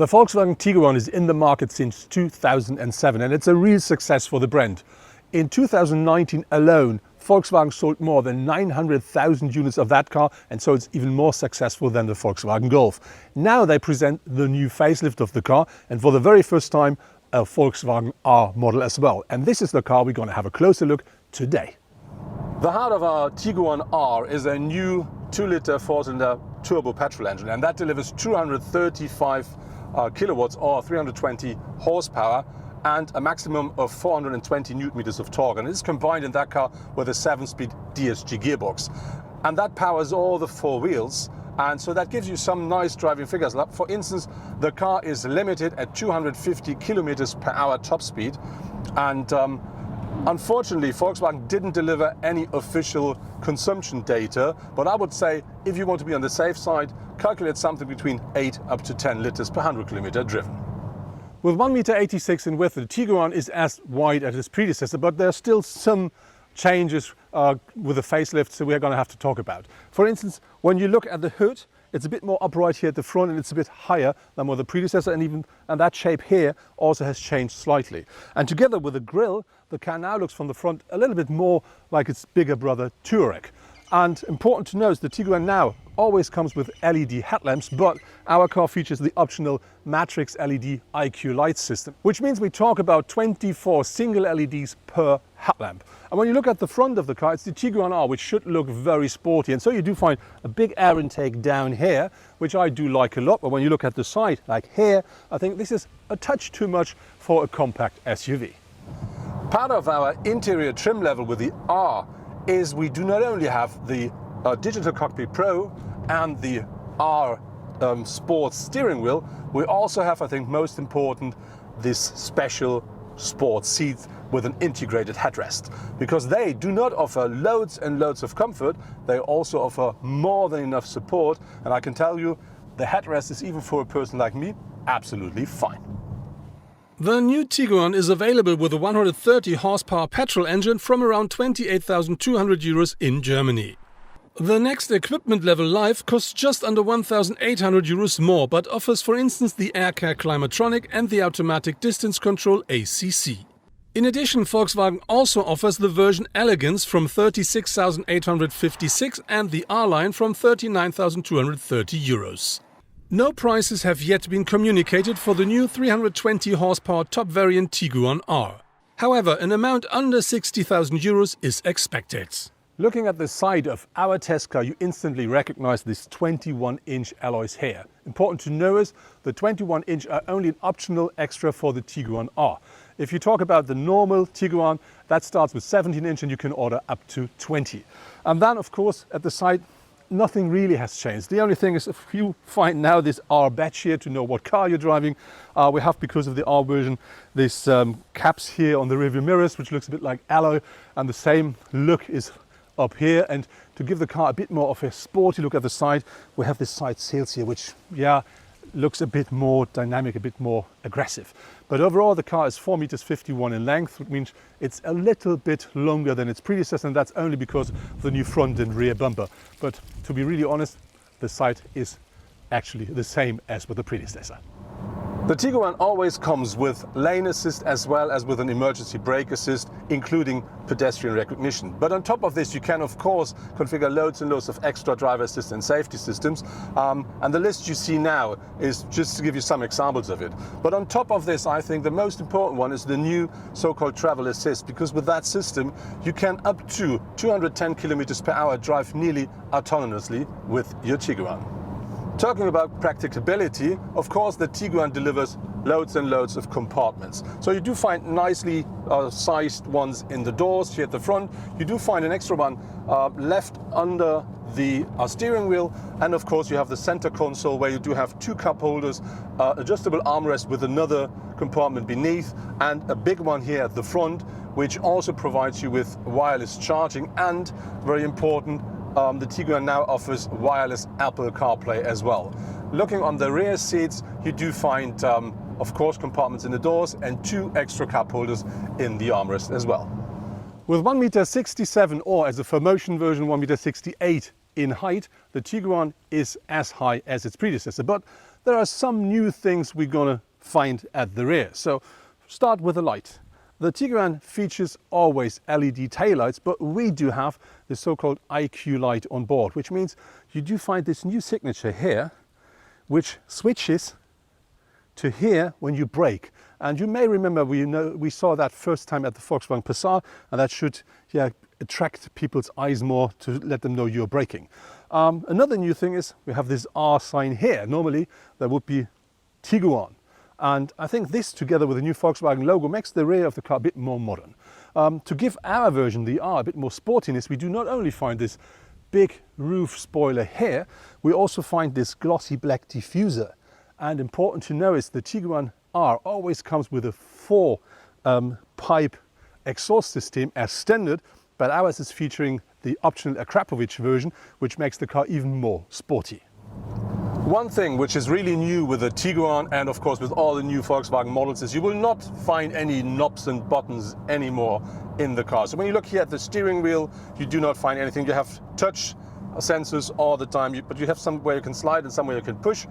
The Volkswagen Tiguan is in the market since 2007 and it's a real success for the brand. In 2019 alone, Volkswagen sold more than 900,000 units of that car, and so it's even more successful than the Volkswagen Golf. Now they present the new facelift of the car, and for the very first time a Volkswagen R model as well. And this is the car we're going to have a closer look today. The heart of our Tiguan R is a new 2-liter 4-cylinder turbo petrol engine, and that delivers 235 kilowatts or 320 horsepower and a maximum of 420 newton meters of torque, and it's combined in that car with a 7-speed DSG gearbox, and that powers all the 4 wheels, and so that gives you some nice driving figures. For instance, the car is limited at 250 kilometers per hour top speed, and unfortunately Volkswagen didn't deliver any official consumption data, but I would say if you want to be on the safe side, calculate something between 8 up to 10 liters per 100 kilometer driven. With 1.86 m in width, the Tiguan is as wide as its predecessor, but there are still some changes with the facelift, so we're going to have to talk about. For instance, when you look at the hood, it's a bit more upright here at the front and it's a bit higher than with the predecessor, and that shape here also has changed slightly. And together with the grille, the car now looks from the front a little bit more like its bigger brother Touareg. And important to note, the Tiguan now always comes with LED headlamps, but our car features the optional Matrix LED IQ light system, which means we talk about 24 single LEDs per headlamp. And when you look at the front of the car, it's the Tiguan R, which should look very sporty, and so you do find a big air intake down here, which I do like a lot. But when you look at the side, like here, I think this is a touch too much for a compact SUV. Part of our interior trim level with the R is we do not only have the Digital Cockpit Pro and the R Sports steering wheel, we also have, I think most important, this special sports seats with an integrated headrest, because they do not offer loads and loads of comfort, they also offer more than enough support, and I can tell you the headrest is, even for a person like me, absolutely fine. The new Tiguan is available with a 130 horsepower petrol engine from around 28,200 euros in Germany. The next equipment level Live costs just under 1,800 euros more, but offers for instance the AirCare Climatronic and the automatic distance control ACC. In addition, Volkswagen also offers the version Elegance from 36,856 and the R-Line from 39,230 euros. No prices have yet been communicated for the new 320 horsepower top variant Tiguan R. However, an amount under 60,000 euros is expected. Looking at the side of our test car, you instantly recognize this 21-inch alloys here. Important to know is the 21-inch are only an optional extra for the Tiguan R. If you talk about the normal Tiguan, that starts with 17-inch and you can order up to 20. And then, of course, at the side, nothing really has changed. The only thing is, if you find now this R badge here to know what car you're driving, we have, because of the R version, this caps here on the rearview mirrors, which looks a bit like alloy, and the same look is up here. And to give the car a bit more of a sporty look at the side, we have this side sails here, which, yeah, looks a bit more dynamic, a bit more aggressive. But overall, the car is 4.51 meters in length, which means it's a little bit longer than its predecessor, and that's only because of the new front and rear bumper. But to be really honest, the side is actually the same as with the predecessor. The Tiguan always comes with lane assist as well as with an emergency brake assist, including pedestrian recognition. But on top of this, you can of course configure loads and loads of extra driver assist and safety systems. And the list you see now is just to give you some examples of it. But on top of this, I think the most important one is the new so-called travel assist, because with that system, you can up to 210 kilometers per hour drive nearly autonomously with your Tiguan. Talking about practicability, of course the Tiguan delivers loads and loads of compartments. So you do find nicely sized ones in the doors here at the front. You do find an extra one left under the steering wheel, and of course you have the center console where you do have 2 cup holders, adjustable armrest with another compartment beneath, and a big one here at the front, which also provides you with wireless charging, and very important, the Tiguan now offers wireless Apple CarPlay as well. Looking on the rear seats, you do find, of course, compartments in the doors and 2 extra cup holders in the armrest as well. With 1.67 meters, or as a 4Motion version 1.68 meters in height, the Tiguan is as high as its predecessor. But there are some new things we're gonna find at the rear. So start with the light. The Tiguan features always LED taillights, but we do have the so-called IQ light on board, which means you do find this new signature here, which switches to here when you brake. And you may remember we saw that first time at the Volkswagen Passat, and that should attract people's eyes more to let them know you're braking. Another new thing is we have this R sign here. Normally there would be Tiguan. And I think this, together with the new Volkswagen logo, makes the rear of the car a bit more modern. To give our version, the R, a bit more sportiness, we do not only find this big roof spoiler here, we also find this glossy black diffuser. And important to know is the Tiguan R always comes with a 4-pipe exhaust system as standard, but ours is featuring the optional Akrapovic version, which makes the car even more sporty. One thing which is really new with the Tiguan, and of course with all the new Volkswagen models, is you will not find any knobs and buttons anymore in the car. So when you look here at the steering wheel, you do not find anything. You have touch sensors all the time, but you have somewhere you can slide and somewhere you can push.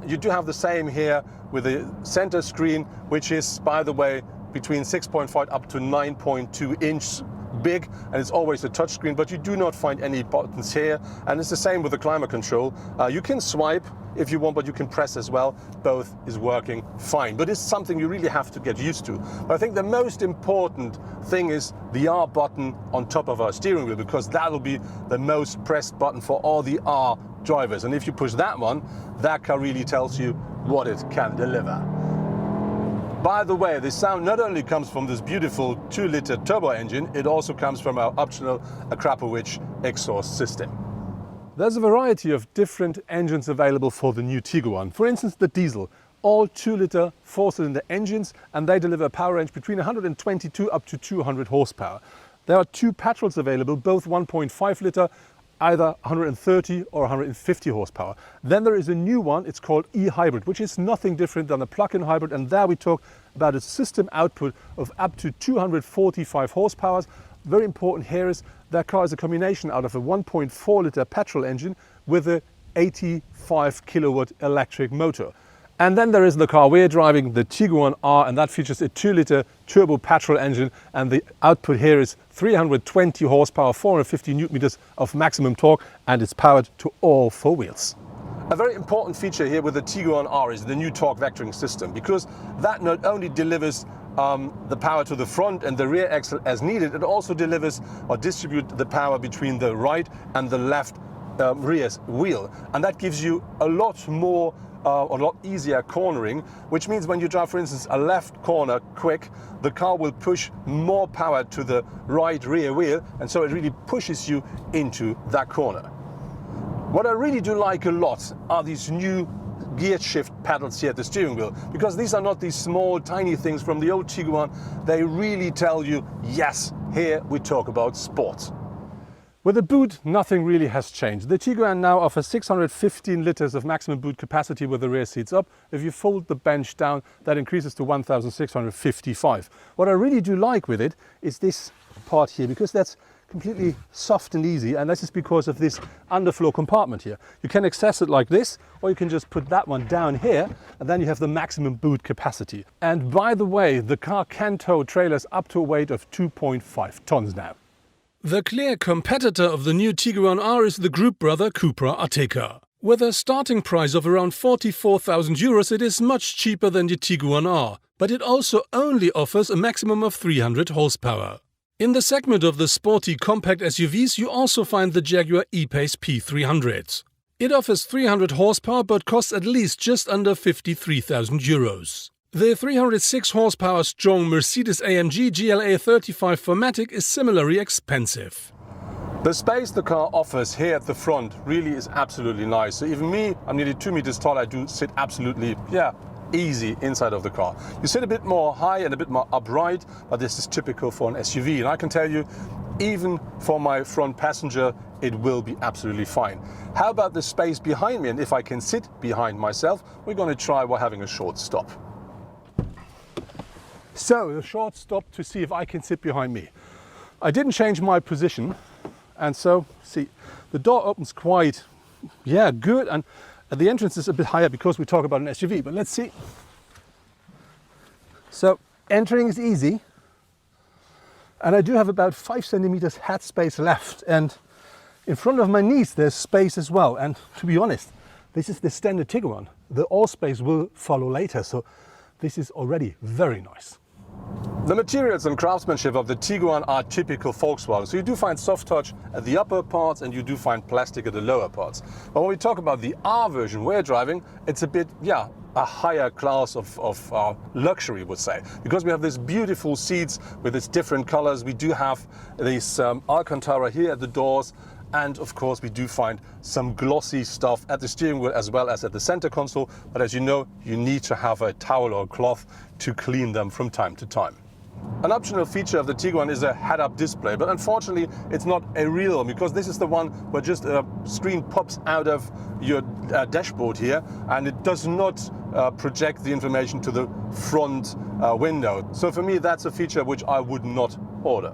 You do have the same here with the center screen, which is, by the way, between 6.5 up to 9.2 inch big, and it's always a touch screen, but you do not find any buttons here. And it's the same with the climate control. You can swipe if you want, but you can press as well. Both is working fine, but it's something you really have to get used to. But I think the most important thing is the R button on top of our steering wheel, because that will be the most pressed button for all the R drivers. And if you push that one, that car really tells you what it can deliver. By the way, the sound not only comes from this beautiful 2-liter turbo engine, it also comes from our optional Akrapovic exhaust system. There's a variety of different engines available for the new Tiguan. For instance, the diesel, all 2-liter 4-cylinder engines, and they deliver a power range between 122 up to 200 horsepower. There are 2 petrols available, both 1.5-liter, either 130 or 150 horsepower. Then there is a new one, it's called e-hybrid, which is nothing different than a plug-in hybrid, and there we talk about a system output of up to 245 horsepower. Very important here is that car is a combination out of a 1.4-liter petrol engine with a 85 kilowatt electric motor. And then there is the car we're driving, the Tiguan R, and that features a 2-liter turbo petrol engine, and the output here is 320 horsepower, 450 newton meters of maximum torque, and it's powered to all 4 wheels. A very important feature here with the Tiguan R is the new torque vectoring system, because that not only delivers the power to the front and the rear axle as needed, it also delivers or distributes the power between the right and the left rear wheel. And that gives you a lot more a lot easier cornering, which means when you drive, for instance, a left corner quick, the car will push more power to the right rear wheel, and so it really pushes you into that corner. What I really do like a lot are these new gear shift pedals here at the steering wheel, because these are not these small tiny things from the old Tiguan. They really tell you, yes, here we talk about sport. With the boot, nothing really has changed. The Tiguan now offers 615 liters of maximum boot capacity with the rear seats up. If you fold the bench down, that increases to 1,655. What I really do like with it is this part here, because that's completely soft and easy, and this is because of this underfloor compartment here. You can access it like this, or you can just put that one down here, and then you have the maximum boot capacity. And by the way, the car can tow trailers up to a weight of 2.5 tons now. The clear competitor of the new Tiguan R is the group brother Cupra Ateca. With a starting price of around 44,000 euros, it is much cheaper than the Tiguan R, but it also only offers a maximum of 300 horsepower. In the segment of the sporty compact SUVs, you also find the Jaguar E-Pace P300. It offers 300 horsepower but costs at least just under 53,000 euros. The 306 horsepower strong Mercedes-AMG GLA 35 4MATIC is similarly expensive. The space the car offers here at the front really is absolutely nice. So even me, I'm nearly 2 meters tall, I do sit absolutely, easy inside of the car. You sit a bit more high and a bit more upright, but this is typical for an SUV. And I can tell you, even for my front passenger, it will be absolutely fine. How about the space behind me? And if I can sit behind myself, we're going to try while having a short stop. So, a short stop to see if I can sit behind me. I didn't change my position, and so, see, the door opens quite, good, and The entrance is a bit higher because we talk about an SUV, but let's see. So entering is easy, and I do have about 5 centimeters head space left, and in front of my knees there's space as well. And to be honest, this is the standard Tiguan. The all space will follow later, so this is already very nice. The materials and craftsmanship of the Tiguan are typical Volkswagen. So you do find soft touch at the upper parts and you do find plastic at the lower parts. But when we talk about the R version we're driving, it's a bit, a higher class of luxury, would say, because we have these beautiful seats with its different colors. We do have this Alcantara here at the doors. And of course, we do find some glossy stuff at the steering wheel as well as at the center console. But as you know, you need to have a towel or a cloth to clean them from time to time. An optional feature of the Tiguan is a head-up display, but unfortunately it's not a real one, because this is the one where just a screen pops out of your dashboard here, and it does not project the information to the front window. So for me, that's a feature which I would not order.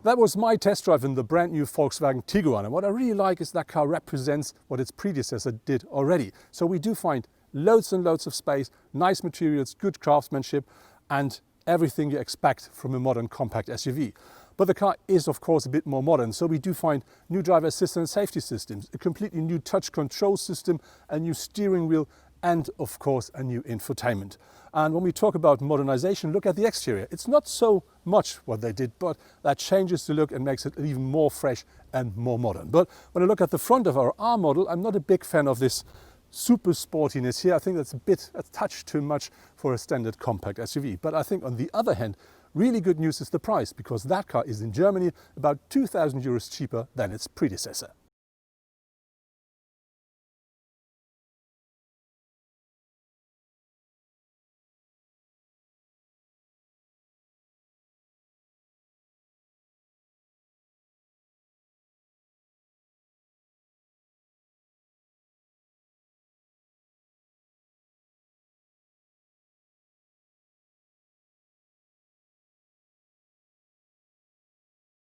That was my test drive in the brand new Volkswagen Tiguan, and what I really like is that car represents what its predecessor did already. So we do find loads and loads of space, nice materials, good craftsmanship, and everything you expect from a modern compact SUV. But the car is of course a bit more modern, so we do find new driver assistance safety systems, a completely new touch control system, a new steering wheel, and of course a new infotainment. And when we talk about modernization, look at the exterior. It's not so much what they did, but that changes the look and makes it even more fresh and more modern. But when I look at the front of our R model, I'm not a big fan of this super sportiness here. I think that's a touch too much for a standard compact SUV. But I think on the other hand, really good news is the price, because that car is in Germany about 2,000 euros cheaper than its predecessor.